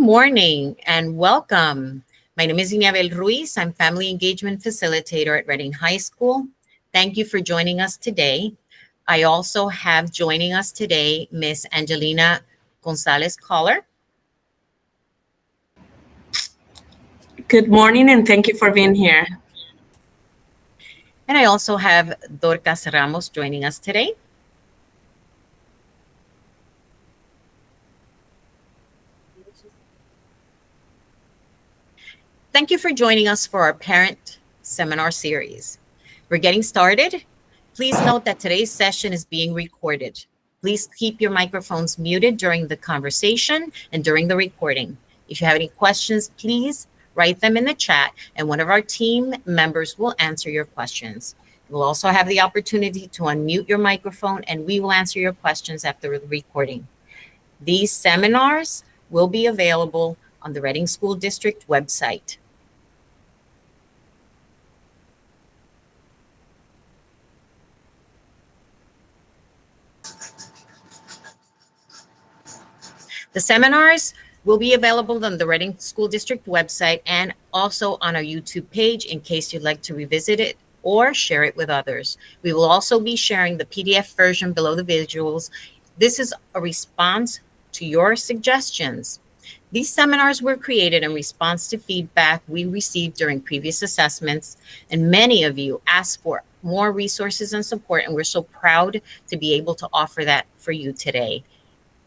morning and welcome. My name is Inabel Ruiz. I'm Family Engagement Facilitator at Reading High School. Thank you for joining us today. I also have joining us today Miss Angelina Gonzalez Collar. Good morning and thank you for being here. And I also have Dorcas Ramos joining us today. Thank you for joining us for our parent seminar series. We're getting started. Please note that today's session is being recorded. Please keep your microphones muted during the conversation and during the recording. If you have any questions, please write them in the chat and one of our team members will answer your questions. You'll also have the opportunity to unmute your microphone and we will answer your questions after the recording. These seminars will be available on the Reading School District website. The seminars will be available on the Reading School District website and also on our YouTube page in case you'd like to revisit it or share it with others. We will also be sharing the PDF version below the visuals. This is a response to your suggestions. These seminars were created in response to feedback we received during previous assessments, and many of you asked for more resources and support, and we're so proud to be able to offer that for you today.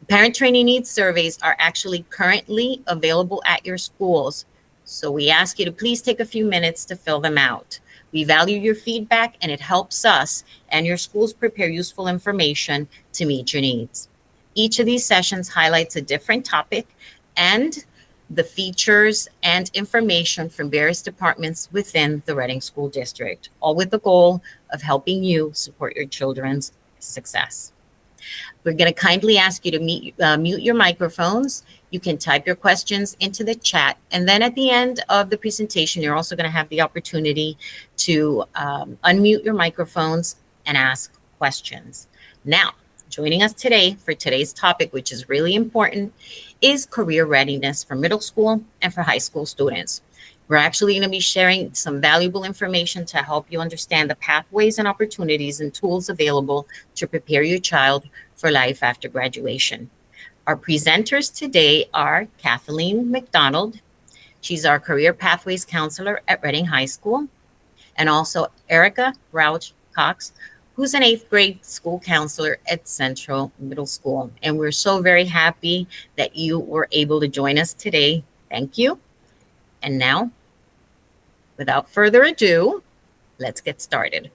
Parent training needs surveys are actually currently available at your schools, so we ask you to please take a few minutes to fill them out. We value your feedback and it helps us and your schools prepare useful information to meet your needs. Each of these sessions highlights a different topic and the features and information from various departments within the Reading School District, all with the goal of helping you support your children's success. We're going to kindly ask you to mute your microphones. You can type your questions into the chat. And then at the end of the presentation, you're also going to have the opportunity to unmute your microphones and ask questions. Now, joining us today for today's topic, which is really important, is career readiness for middle school and for high school students. We're actually going to be sharing some valuable information to help you understand the pathways and opportunities and tools available to prepare your child for life after graduation. Our presenters today are Kathleen McDonald. She's our Career Pathways Counselor at Reading High School, and also Erica Rauch Cox, who's an 8th grade school counselor at Central Middle School. And we're so very happy that you were able to join us today. Thank you. And now, without further ado, let's get started.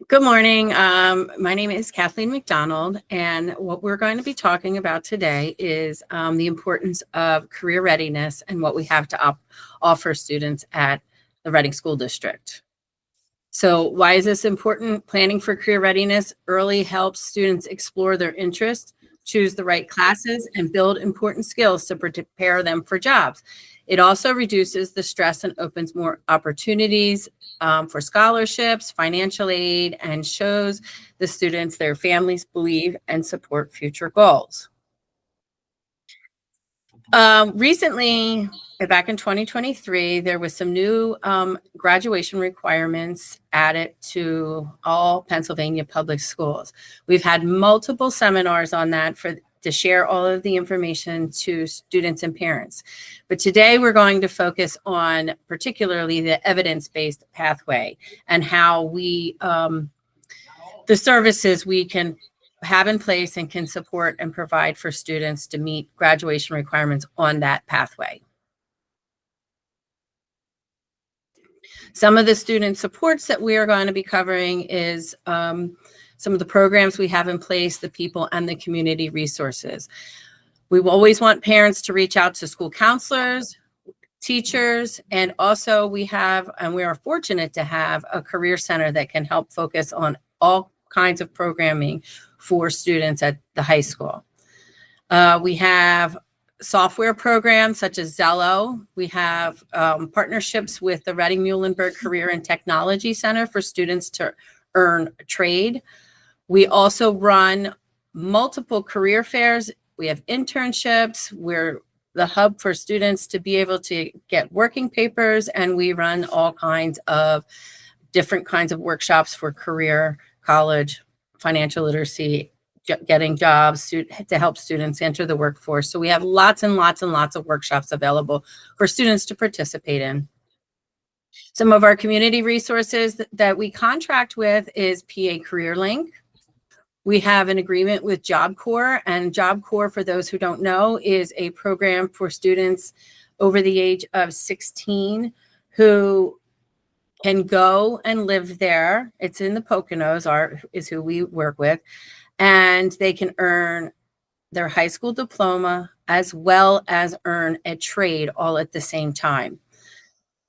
Good morning. My name is Kathleen McDonald, and what we're going to be talking about today is the importance of career readiness and what we have to offer students at the Reading School District. So why is this important? Planning for career readiness early helps students explore their interests, choose the right classes, and build important skills to prepare them for jobs. It also reduces the stress and opens more opportunities for scholarships, financial aid, and shows the students their families believe and support future goals. Recently, back in 2023, there was some new graduation requirements added to all Pennsylvania public schools. We've had multiple seminars on that to share all of the information to students and parents. But today we're going to focus on particularly the evidence-based pathway and how the services we can have in place and can support and provide for students to meet graduation requirements on that pathway. Some of the student supports that we are going to be covering is some of the programs we have in place, the people and the community resources. We always want parents to reach out to school counselors, teachers, and also we are fortunate to have a career center that can help focus on all kinds of programming for students at the high school. We have software programs such as Zello. We have partnerships with the Reading Muhlenberg Career and Technology Center for students to earn a trade. We also run multiple career fairs. We have internships. We're the hub for students to be able to get working papers, and we run all kinds of different kinds of workshops for career, college, financial literacy, getting jobs to help students enter the workforce. So we have lots and lots and lots of workshops available for students to participate in. Some of our community resources that we contract with is PA Career Link. We have an agreement with Job Corps, and Job Corps, for those who don't know, is a program for students over the age of 16 who can go and live there. It's in the Poconos, is who we work with, and they can earn their high school diploma as well as earn a trade all at the same time.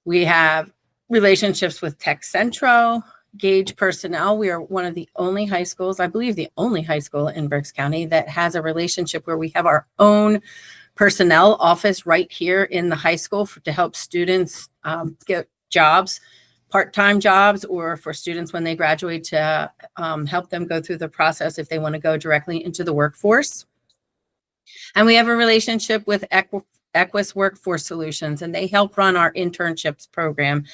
We have relationships with Tech Centro, Gage Personnel. We are one of the only high schools, I believe the only high school in Berks County, that has a relationship where we have our own personnel office right here in the high school to help students get jobs, part-time jobs, or for students when they graduate to help them go through the process if they want to go directly into the workforce. And we have a relationship with Equus Workforce Solutions, and they help run our internships program,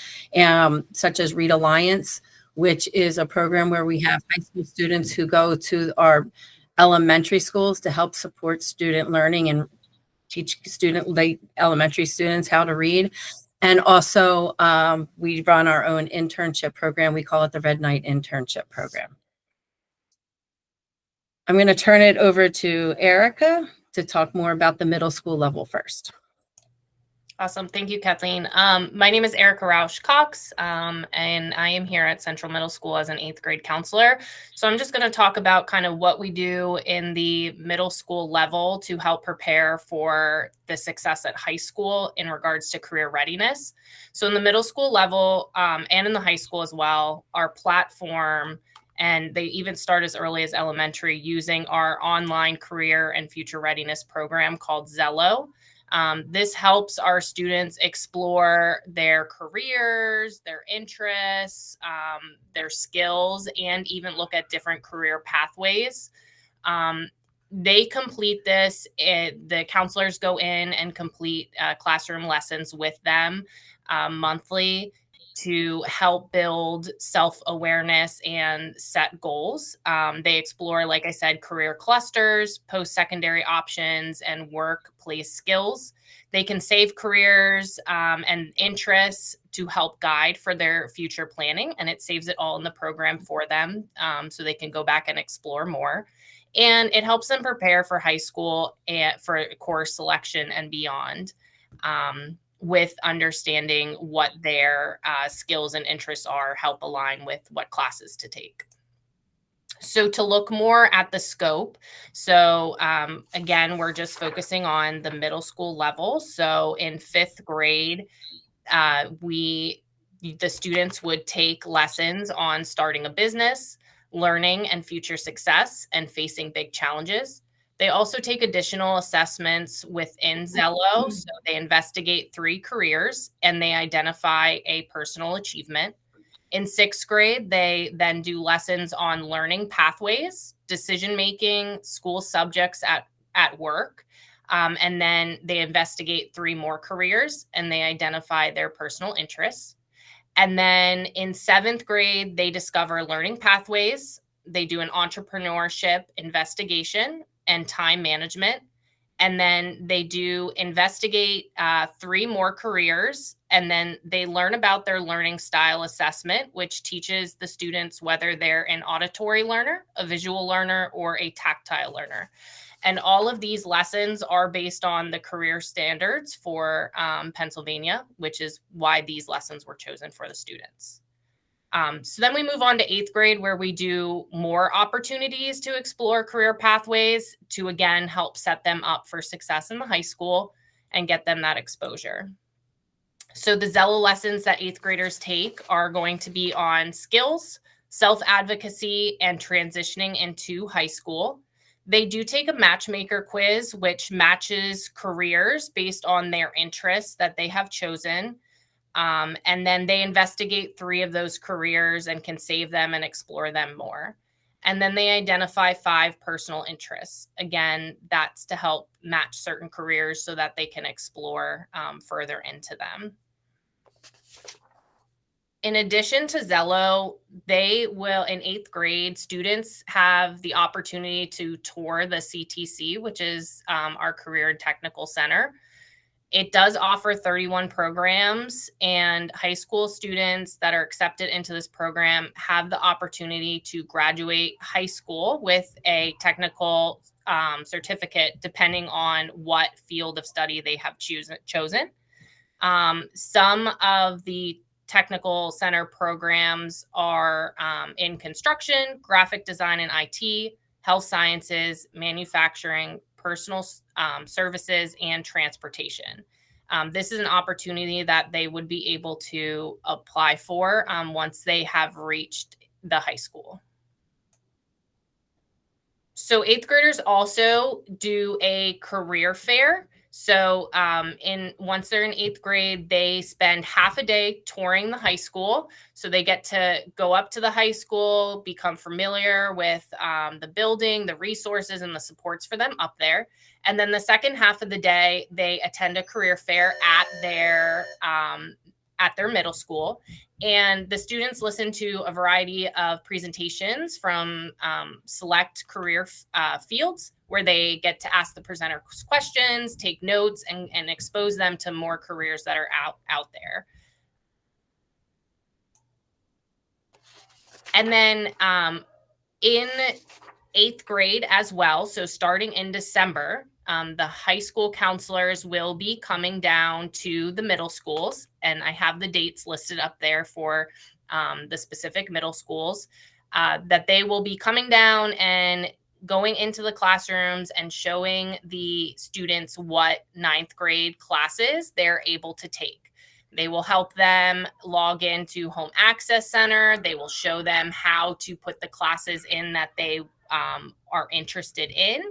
such as Read Alliance, which is a program where we have high school students who go to our elementary schools to help support student learning and teach elementary students how to read. And also, we run our own internship program. We call it the Red Knight Internship Program. I'm going to turn it over to Erica to talk more about the middle school level first. Awesome. Thank you, Kathleen. My name is Erica Rausch Cox, and I am here at Central Middle School as an 8th grade counselor. So I'm just going to talk about kind of what we do in the middle school level to help prepare for the success at high school in regards to career readiness. So in the middle school level and in the high school as well, our platform, and they even start as early as elementary, using our online career and future readiness program called Zello. This helps our students explore their careers, their interests, their skills, and even look at different career pathways. They complete this. The counselors go in and complete classroom lessons with them monthly to help build self-awareness and set goals. They explore, like I said, career clusters, post-secondary options, and workplace skills. They can save careers and interests to help guide for their future planning, and it saves it all in the program for them so they can go back and explore more. And it helps them prepare for high school and for course selection and beyond. With understanding what their skills and interests are, help align with what classes to take. So to look more at the scope, so again, we're just focusing on the middle school level. So in 5th grade, the students would take lessons on starting a business, learning and future success, and facing big challenges. They also take additional assessments within Zello. So they investigate 3 careers and they identify a personal achievement. In 6th grade, they then do lessons on learning pathways, decision-making, school subjects at work. And then they investigate 3 more careers and they identify their personal interests. And then in 7th grade, they discover learning pathways. They do an entrepreneurship investigation and time management. And then they do investigate 3 more careers. And then they learn about their learning style assessment, which teaches the students whether they're an auditory learner, a visual learner, or a tactile learner. And all of these lessons are based on the career standards for Pennsylvania, which is why these lessons were chosen for the students. So then we move on to 8th grade, where we do more opportunities to explore career pathways to, again, help set them up for success in the high school and get them that exposure. So the Zello lessons that 8th graders take are going to be on skills, self-advocacy, and transitioning into high school. They do take a matchmaker quiz, which matches careers based on their interests that they have chosen. And then they investigate 3 of those careers and can save them and explore them more. And then they identify 5 personal interests. Again, that's to help match certain careers so that they can explore further into them. In addition to Zello, they will, in 8th grade, students have the opportunity to tour the CTC, which is our Career and Technical Center. It does offer 31 programs, and high school students that are accepted into this program have the opportunity to graduate high school with a technical certificate, depending on what field of study they have chosen. Some of the technical center programs are in construction, graphic design and IT, health sciences, manufacturing, personal services, and transportation. This is an opportunity that they would be able to apply for once they have reached the high school. So 8th graders also do a career fair. So once they're in 8th grade, they spend half a day touring the high school. So they get to go up to the high school, become familiar with the building, the resources, and the supports for them up there. And then the second half of the day, they attend a career fair at their middle school. And the students listen to a variety of presentations from select career fields, where they get to ask the presenter questions, take notes, and expose them to more careers that are out there. And then in 8th grade as well, so starting in December, the high school counselors will be coming down to the middle schools, and I have the dates listed up there for the specific middle schools, that they will be coming down and going into the classrooms and showing the students what 9th grade classes they're able to take. They will help them log into Home Access Center. They will show them how to put the classes in that they are interested in.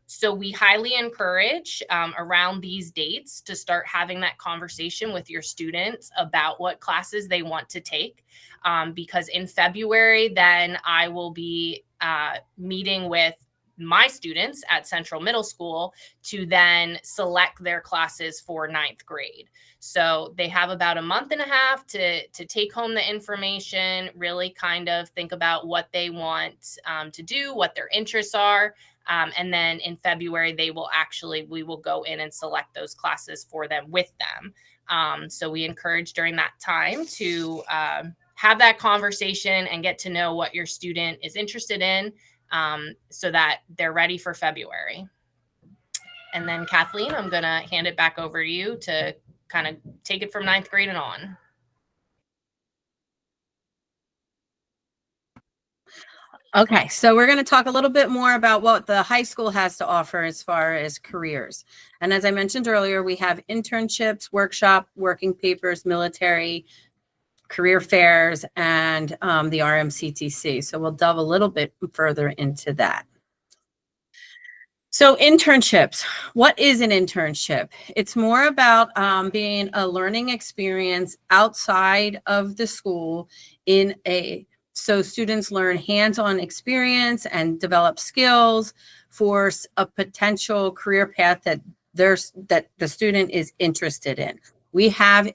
So we highly encourage around these dates to start having that conversation with your students about what classes they want to take. Because in February, then I will be meeting with my students at Central Middle School to then select their classes for 9th grade. So they have about a month and a half to take home the information, really kind of think about what they want to do, what their interests are. And then in February, we will go in and select those classes for them with them. So we encourage during that time to have that conversation and get to know what your student is interested in, so that they're ready for February. And then Kathleen, I'm going to hand it back over to you to kind of take it from 9th grade and on. Okay, so we're going to talk a little bit more about what the high school has to offer as far as careers. And as I mentioned earlier, we have internships, workshop, working papers, military, career fairs, and the RMCTC. So we'll delve a little bit further into that. So internships, what is an internship? It's more about being a learning experience outside of the school so students learn hands-on experience and develop skills for a potential career path that the student is interested in. We have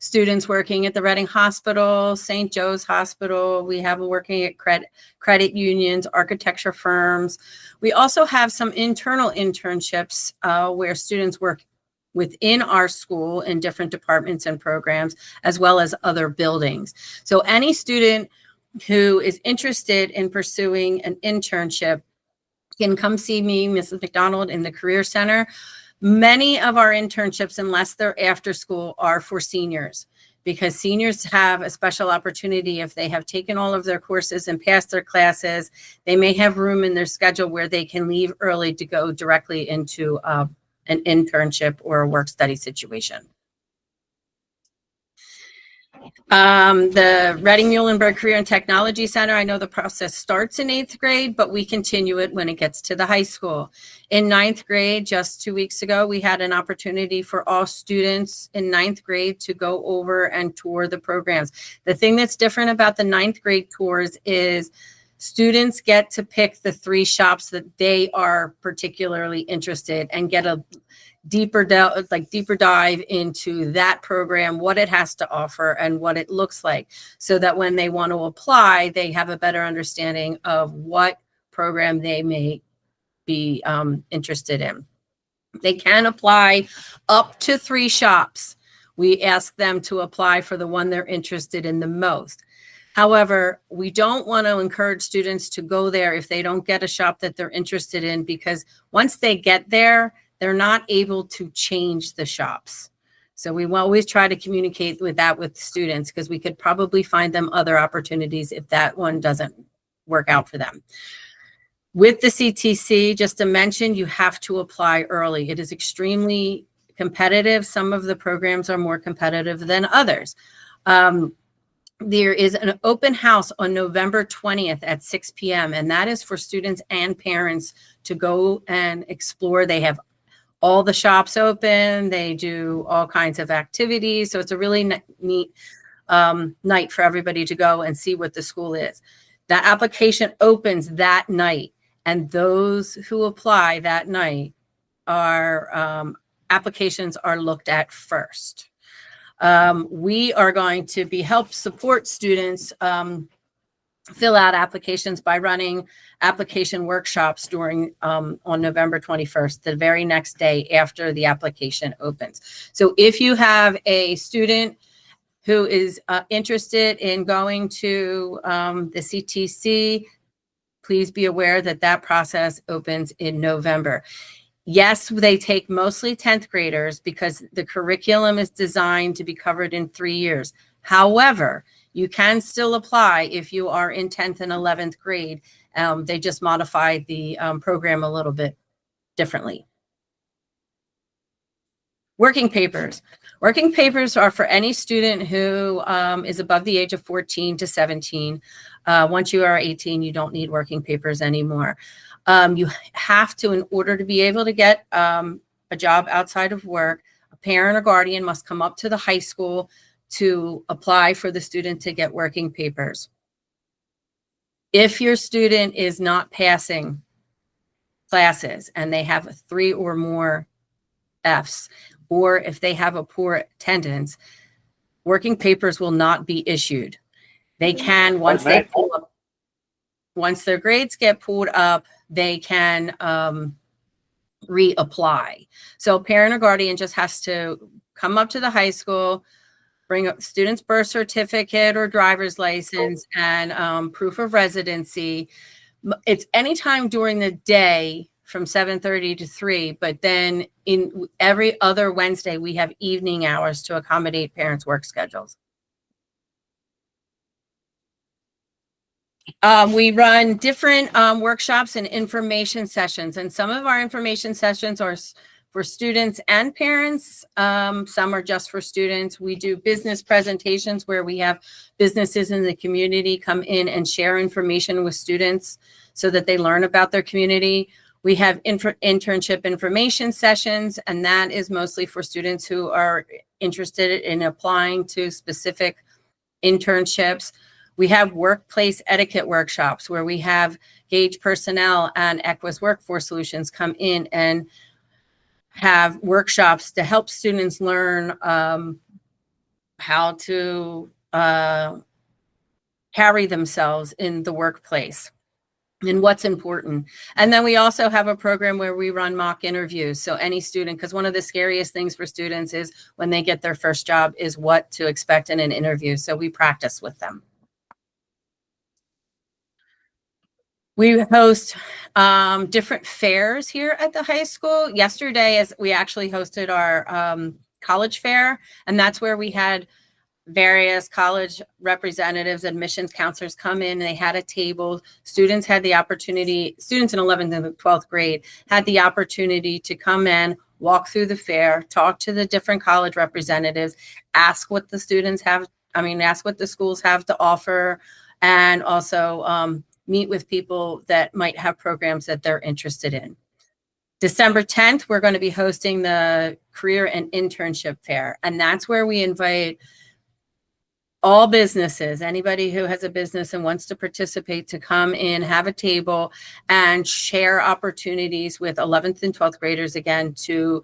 students working at the Reading Hospital, St. Joe's Hospital. We have working at credit unions, architecture firms. We also have some internal internships where students work within our school in different departments and programs, as well as other buildings. So any student who is interested in pursuing an internship can come see me, Mrs. McDonald, in the Career Center. Many of our internships, unless they're after school, are for seniors, because seniors have a special opportunity. If they have taken all of their courses and passed their classes, they may have room in their schedule where they can leave early to go directly into an internship or a work study situation. The Reading Muhlenberg Career and Technology Center, I know the process starts in 8th grade, but we continue it when it gets to the high school. In 9th grade, just 2 weeks ago, we had an opportunity for all students in 9th grade to go over and tour the programs. The thing that's different about the 9th grade tours is students get to pick the 3 shops that they are particularly interested and get a deeper dive into that program, what it has to offer and what it looks like, so that when they want to apply, they have a better understanding of what program they may be interested in. They can apply up to 3 shops. We ask them to apply for the one they're interested in the most. However, we don't want to encourage students to go there if they don't get a shop that they're interested in, because once they get there, they're not able to change the shops. So we always try to communicate with students, because we could probably find them other opportunities if that one doesn't work out for them. With the CTC, just to mention, you have to apply early. It is extremely competitive. Some of the programs are more competitive than others. There is an open house on November 20th at 6 p.m. and that is for students and parents to go and explore. They have all the shops open. They do all kinds of activities. So it's a really neat night for everybody to go and see what the school is. That application opens that night, and those who apply that night are applications are looked at first. We are going to help support students fill out applications by running application workshops during on November 21st, the very next day after the application opens. So if you have a student who is interested in going to the CTC, please be aware that that process opens in November. Yes, they take mostly 10th graders because the curriculum is designed to be covered in 3 years. However, you can still apply if you are in 10th and 11th grade. They just modified the program a little bit differently. Working papers. Working papers are for any student who is above the age of 14 to 17. Once you are 18, you don't need working papers anymore. You have to, in order to be able to get a job outside of work, a parent or guardian must come up to the high school to apply for the student to get working papers. If your student is not passing classes and they have 3 or more Fs, or if they have a poor attendance, working papers will not be issued. They can, once they pull up, once their grades get pulled up, they can reapply. So parent or guardian just has to come up to the high school, bring a student's birth certificate or driver's license and proof of residency. It's anytime during the day from 7:30 to 3, but then in every other Wednesday, we have evening hours to accommodate parents' work schedules. We run different workshops and information sessions, and some of our information sessions are for students and parents. Some are just for students. We do business presentations where we have businesses in the community come in and share information with students so that they learn about their community. We have internship information sessions, and that is mostly for students who are interested in applying to specific internships. We have workplace etiquette workshops where we have Gage Personnel and Equus Workforce Solutions come in and have workshops to help students learn how to carry themselves in the workplace and what's important. And then we also have a program where we run mock interviews. So any student, because one of the scariest things for students is when they get their first job is what to expect in an interview. So we practice with them. We host different fairs here at the high school. Yesterday, we actually hosted our college fair, and that's where we had various college representatives, admissions counselors come in. They had a table. Students had the opportunity, students in 11th and 12th grade had the opportunity to come in, walk through the fair, talk to the different college representatives, ask what the students have ask what the schools have to offer, and also meet with people that might have programs that they're interested in. December 10th, we're going to be hosting the Career and Internship Fair, and that's where we invite all businesses, anybody who has a business and wants to participate, to come in, have a table, and share opportunities with 11th and 12th graders, again, to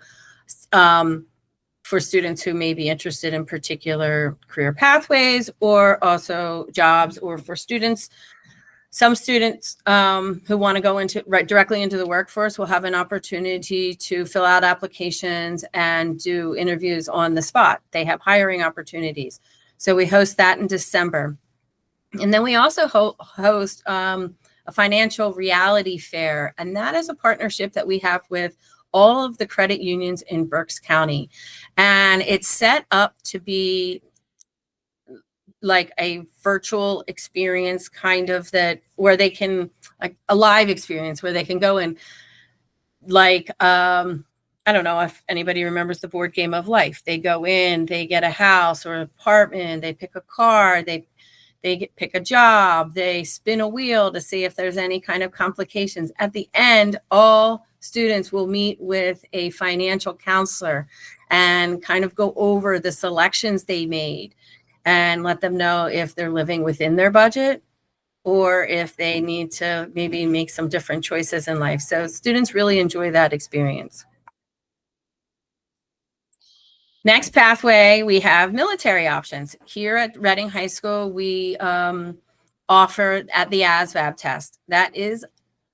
for students who may be interested in particular career pathways or also jobs, or for students. Some students who want to go directly into the workforce will have an opportunity to fill out applications and do interviews on the spot. They have hiring opportunities. So we host that in December. And then we also host a financial reality fair. And that is a partnership that we have with all of the credit unions in Berks County. And it's set up to be like a virtual experience, kind of, that where they can, like a live experience where they can go in, like, I don't know if anybody remembers the board game of life. They go in, they get a house or an apartment, they pick a car, they pick a job, they spin a wheel to see if there's any kind of complications. At the end, all students will meet with a financial counselor and kind of go over the selections they made and let them know if they're living within their budget or if they need to maybe make some different choices in life. So students really enjoy that experience. Next pathway, we have military options. Here at Reading High School, we offer at the ASVAB test. That is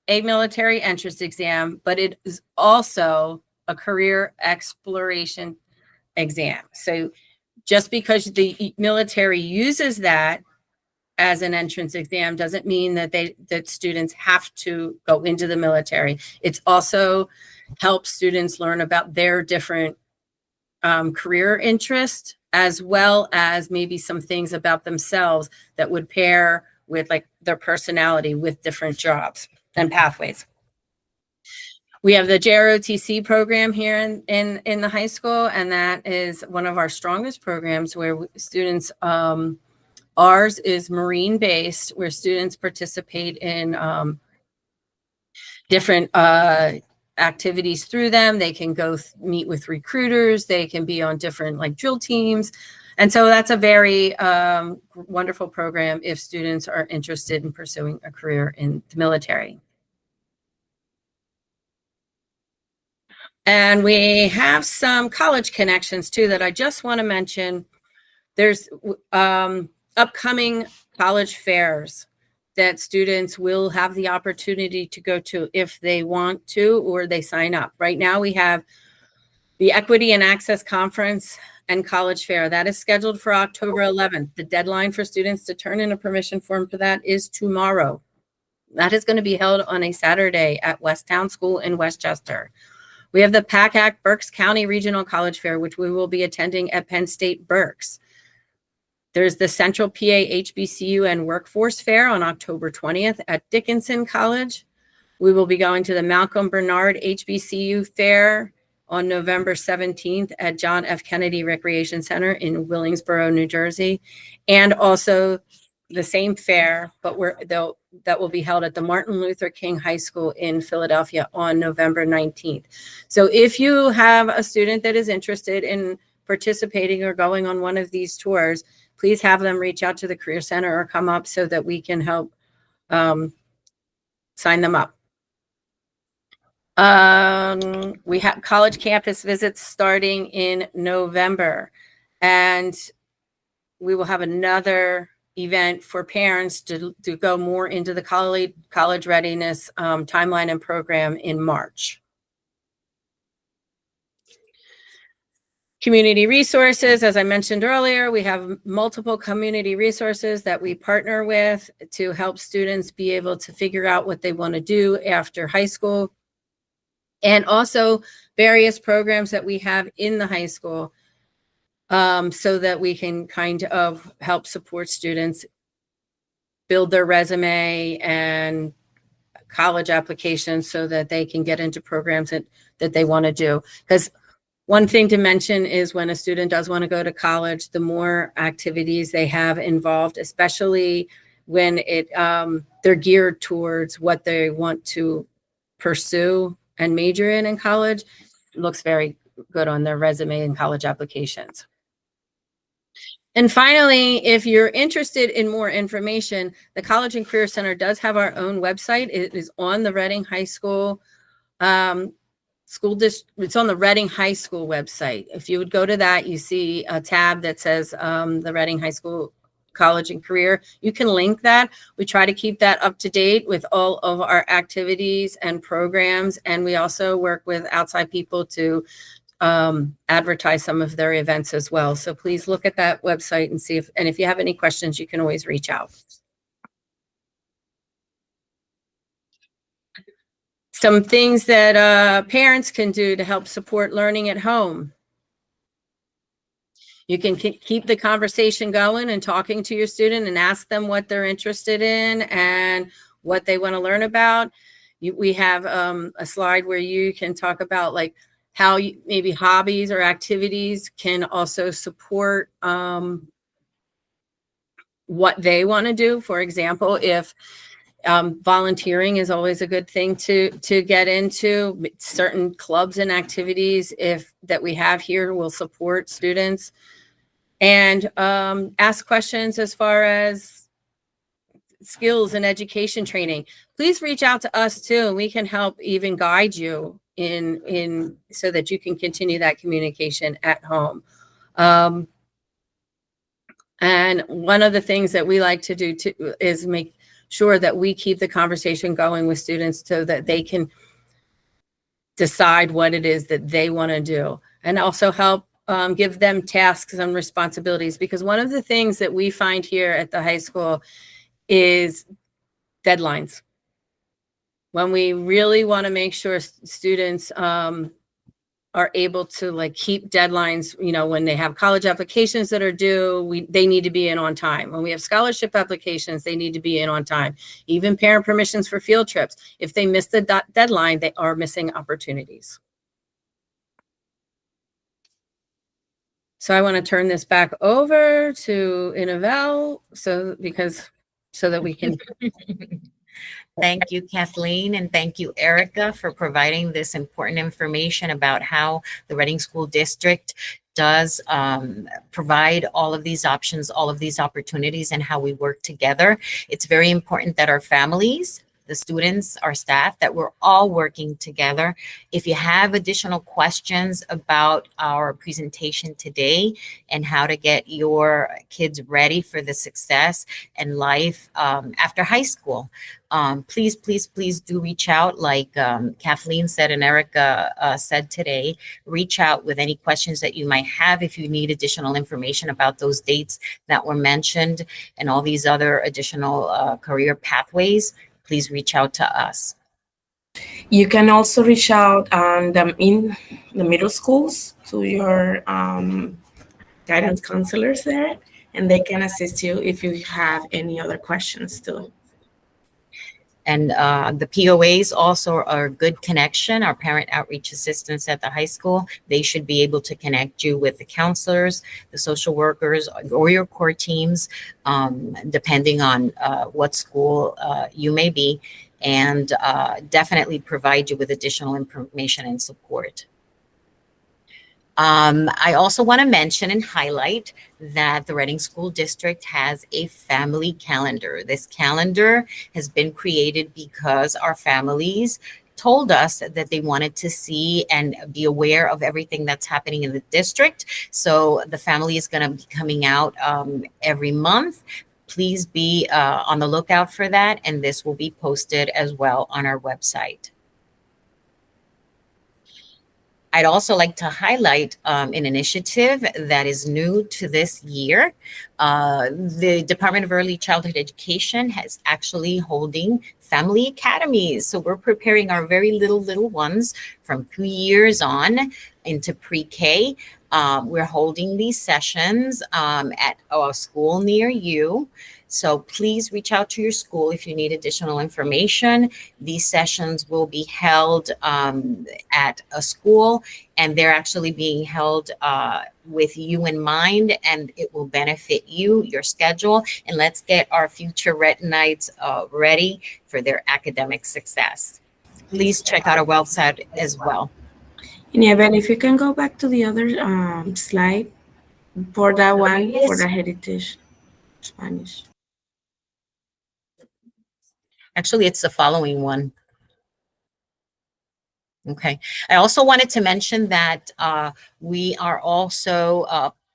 a military entrance exam, but it is also a career exploration exam. So just because the military uses that as an entrance exam doesn't mean that students have to go into the military. It's also helps students learn about their different career interest, as well as maybe some things about themselves that would pair with like their personality with different jobs and pathways. We have the JROTC program here in the high school, and that is one of our strongest programs where students, ours is Marine based, where students participate in different activities through them. They can go meet with recruiters. They can be on different like drill teams. And so that's a very wonderful program if students are interested in pursuing a career in the military. And we have some college connections too that I just want to mention. There's upcoming college fairs that students will have the opportunity to go to if they want to, or they sign up. Right now we have the Equity and Access Conference and College Fair. That is scheduled for October 11th. The deadline for students to turn in a permission form for that is tomorrow. That is going to be held on a Saturday at Westtown School in Westchester. We have the PACAC Berks County Regional College Fair, which we will be attending at Penn State Berks. There's the Central PA HBCU and Workforce Fair on October 20th at Dickinson College. We will be going to the Malcolm Bernard HBCU Fair on November 17th at John F. Kennedy Recreation Center in Willingsboro, New Jersey, and also the same fair, but that will be held at the Martin Luther King High School in Philadelphia on November 19th. So if you have a student that is interested in participating or going on one of these tours, please have them reach out to the Career Center or come up so that we can help sign them up. We have college campus visits starting in November, and we will have another event for parents to go more into the college readiness timeline and program in March. Community resources, as I mentioned earlier, we have multiple community resources that we partner with to help students be able to figure out what they want to do after high school, and also various programs that we have in the high school so that we can kind of help support students build their resume and college applications so that they can get into programs that they want to do. Because One thing to mention is when a student does want to go to college, the more activities they have involved, especially when they're geared towards what they want to pursue and major in college, looks very good on their resume and college applications. And finally, if you're interested in more information, the College and Career Center does have our own website. It is on the Reading High School school district. It's on the Reading High School website. If you would go to that, you see a tab that says the Reading High School College and Career. You can link that. We try to keep that up to date with all of our activities and programs. And we also work with outside people to advertise some of their events as well. So please look at that website and see if you have any questions, you can always reach out. Some things that parents can do to help support learning at home. You can keep the conversation going and talking to your student and ask them what they're interested in and what they want to learn about. We have a slide where you can talk about like how maybe hobbies or activities can also support what they want to do. For example, if volunteering is always a good thing to get into. Certain clubs and activities that we have here will support students. And ask questions as far as skills and education training. Please reach out to us too, and we can help even guide you in so that you can continue that communication at home. And one of the things that we like to do too is make sure that we keep the conversation going with students so that they can decide what it is that they want to do, and also help give them tasks and responsibilities. Because one of the things that we find here at the high school is deadlines. When we really want to make sure students are able to like keep deadlines, when they have college applications that are due, they need to be in on time. When we have scholarship applications, they need to be in on time. Even parent permissions for field trips. If they miss the deadline, they are missing opportunities. So I want to turn this back over to Inabel so that we can. Thank you, Kathleen, and thank you, Erica, for providing this important information about how the Reading School District does provide all of these options, all of these opportunities, and how we work together. It's very important that our families, the students, our staff, that we're all working together. If you have additional questions about our presentation today and how to get your kids ready for the success and life after high school, please do reach out. Like Kathleen said and Erica said today, reach out with any questions that you might have. If you need additional information about those dates that were mentioned and all these other additional career pathways, please reach out to us. You can also reach out in the middle schools to your guidance counselors there, and they can assist you if you have any other questions too. And the POAs also are a good connection. Our parent outreach assistants at the high school, they should be able to connect you with the counselors, the social workers, or your core teams, depending on what school you may be, and definitely provide you with additional information and support. I also want to mention and highlight that the Reading School District has a family calendar. This calendar has been created because our families told us that they wanted to see and be aware of everything that's happening in the district. So the family is going to be coming out every month. Please be on the lookout for that, and this will be posted as well on our website. I'd also like to highlight an initiative that is new to this year. The Department of Early Childhood Education is actually holding family academies. So we're preparing our very little ones from 2 years on into pre-K. We're holding these sessions at a school near you. So please reach out to your school if you need additional information. These sessions will be held at a school, and they're actually being held with you in mind, and it will benefit you, your schedule, and let's get our future retinites ready for their academic success. Please check out our website as well. And yeah, Ben, if you can go back to the other slide for that one, for the heritage Spanish. Actually, it's the following one. Okay. I also wanted to mention that we are also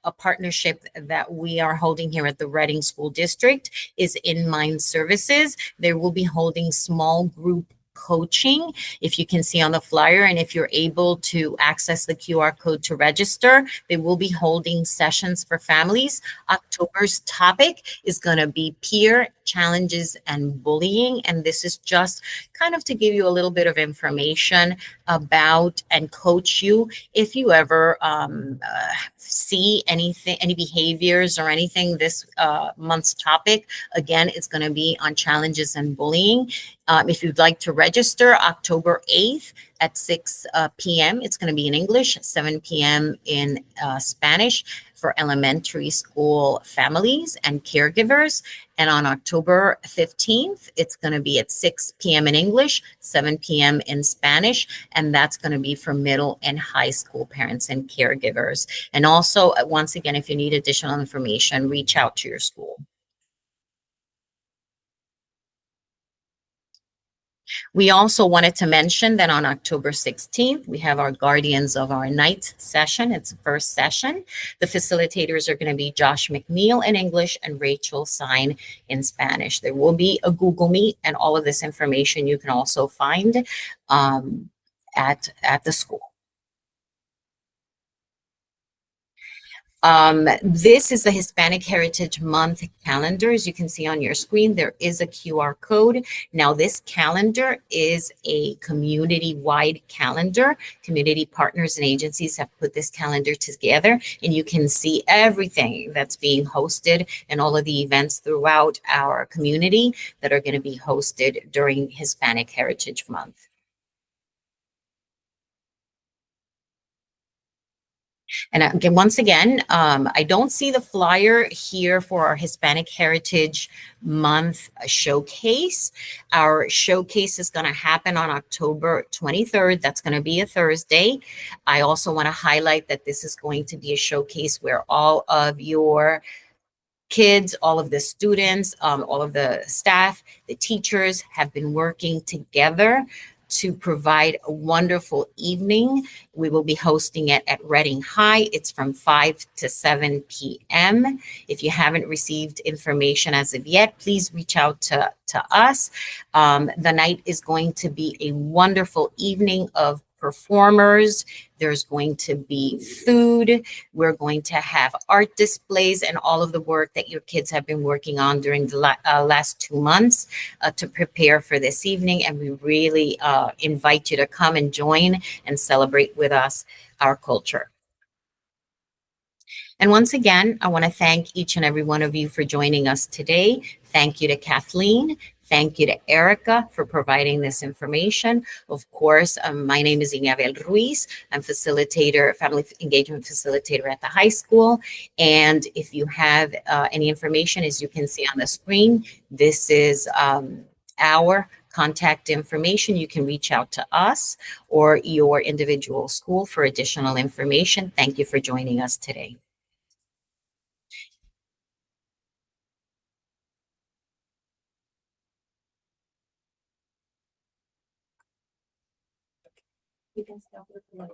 a partnership that we are holding here at the Reading School District is In Mind Services. They will be holding small group coaching, if you can see on the flyer, and if you're able to access the QR code to register, they will be holding sessions for families. October's topic is going to be peer challenges and bullying, and this is just kind of to give you a little bit of information about and coach you if you ever see anything, any behaviors or anything. This month's topic, again, it's going to be on challenges and bullying. If you'd like to register, October 8th at 6 p.m. It's going to be in English, 7 p.m. in Spanish for elementary school families and caregivers. And on October 15th, it's going to be at 6 p.m. in English, 7 p.m. in Spanish, and that's going to be for middle and high school parents and caregivers. And also, once again, if you need additional information, reach out to your school. We also wanted to mention that on October 16th, we have our Guardians of Our Night session. It's the first session. The facilitators are going to be Josh McNeil in English and Rachel Sign in Spanish. There will be a Google Meet, and all of this information you can also find at the school. This is the Hispanic Heritage Month calendar. As you can see on your screen, there is a QR code. Now, this calendar is a community-wide calendar. Community partners and agencies have put this calendar together, and you can see everything that's being hosted and all of the events throughout our community that are going to be hosted during Hispanic Heritage Month. And again, once again, I don't see the flyer here for our Hispanic Heritage Month showcase. Our showcase is going to happen on October 23rd. That's going to be a Thursday. I also want to highlight that this is going to be a showcase where all of your kids, all of the students, all of the staff, the teachers have been working together to provide a wonderful evening. We will be hosting it at Reading High. It's from 5 to 7 p.m. If you haven't received information as of yet, please reach out to us. The night is going to be a wonderful evening of performers. There's going to be food. We're going to have art displays and all of the work that your kids have been working on during the last 2 months to prepare for this evening. And we really invite you to come and join and celebrate with us our culture. And once again, I want to thank each and every one of you for joining us today. Thank you to Kathleen. Thank you to Erica for providing this information. Of course, my name is Inabel Ruiz. I'm facilitator, family engagement facilitator at the high school. And if you have any information, as you can see on the screen, this is our contact information. You can reach out to us or your individual school for additional information. Thank you for joining us today. You can stop recording.